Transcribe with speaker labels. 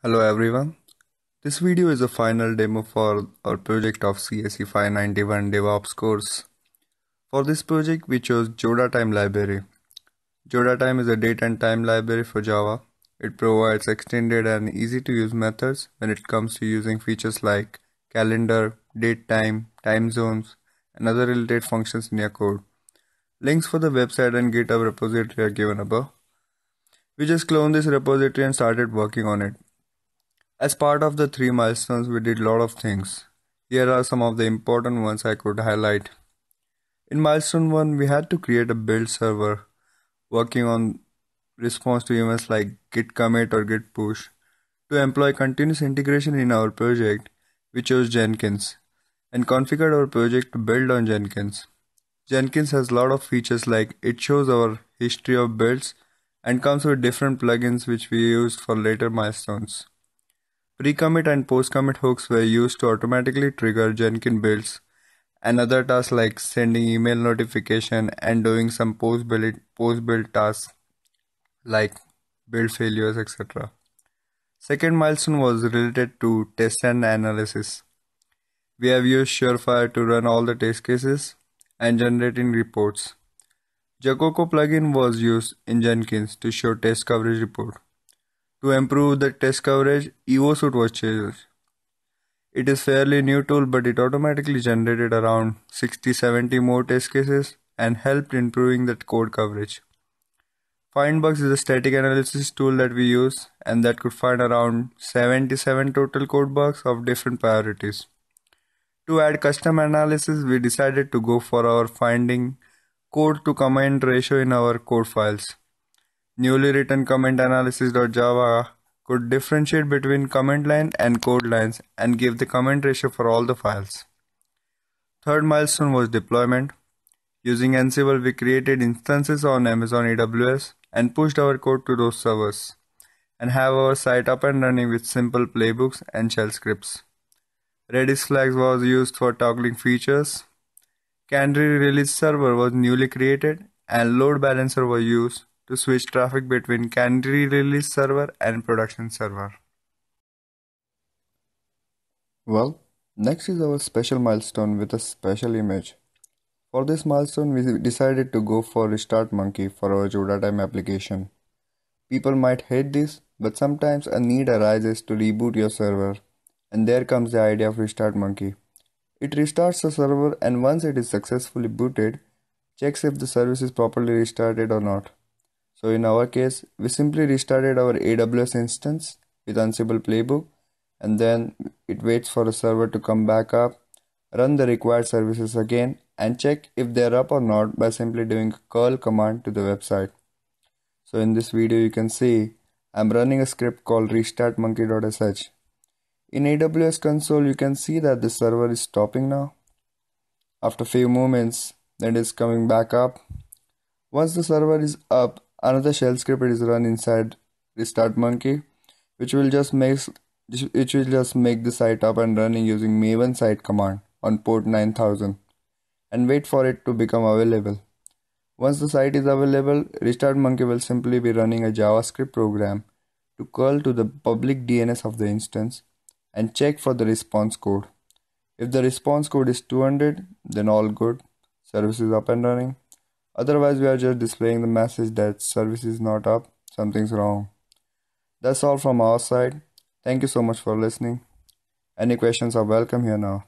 Speaker 1: Hello everyone. This video is a final demo for our project of CSC 591 DevOps course. For this project we chose JodaTime library. JodaTime is a date and time library for Java. It provides extended and easy to use methods when it comes to using features like calendar, date time, time zones, and other related functions in your code. Links for the website and GitHub repository are given above. We just cloned this repository and started working on it. As part of the 3 milestones, we did a lot of things. Here are some of the important ones I could highlight. In milestone 1, we had to create a build server working on response to events like git commit or git push. To employ continuous integration in our project, we chose Jenkins and configured our project to build on Jenkins. Jenkins has a lot of features like it shows our history of builds and comes with different plugins which we used for later milestones. Pre-commit and post-commit hooks were used to automatically trigger Jenkins builds and other tasks like sending email notification and doing some post-build tasks like build failures, etc. Second milestone was related to test and analysis. We have used Surefire to run all the test cases and generating reports. Jacoco plugin was used in Jenkins to show test coverage report. To improve the test coverage, EvoSuite was changed. It is fairly new tool, but it automatically generated around 60-70 more test cases and helped improving the code coverage. Findbugs is a static analysis tool that we use and that could find around 77 total code bugs of different priorities. To add custom analysis, we decided to go for our finding code to command ratio in our code files. Newly written comment analysis.java could differentiate between comment line and code lines and give the comment ratio for all the files. Third milestone was deployment. Using Ansible, we created instances on Amazon AWS and pushed our code to those servers and have our site up and running with simple playbooks and shell scripts. Redis flags was used for toggling features. Canary release server was newly created and load balancer was used to switch traffic between Canary release server and production server. Well, next is our special milestone with a special image. For this milestone, we decided to go for Restart Monkey for our JodaTime application. People might hate this, but sometimes a need arises to reboot your server, and there comes the idea of Restart Monkey. It restarts the server, and once it is successfully booted, checks if the service is properly restarted or not. So in our case, we simply restarted our AWS instance with Ansible playbook, and then it waits for the server to come back up, run the required services again, and check if they are up or not by simply doing a curl command to the website. So in this video you can see I'm running a script called restartmonkey.sh. In AWS console you can see that the server is stopping now. After few moments, then it is coming back up. Once the server is up, another shell script is run inside Restart Monkey, which will just make the site up and running using maven site command on port 9000 and wait for it to become available. Once the site is available, Restart Monkey will simply be running a JavaScript program to curl to the public DNS of the instance and check for the response code. If the response code is 200, then all good, service is up and running. Otherwise, we are just displaying the message that service is not up, something's wrong. That's all from our side. Thank you so much for listening. Any questions are welcome here now.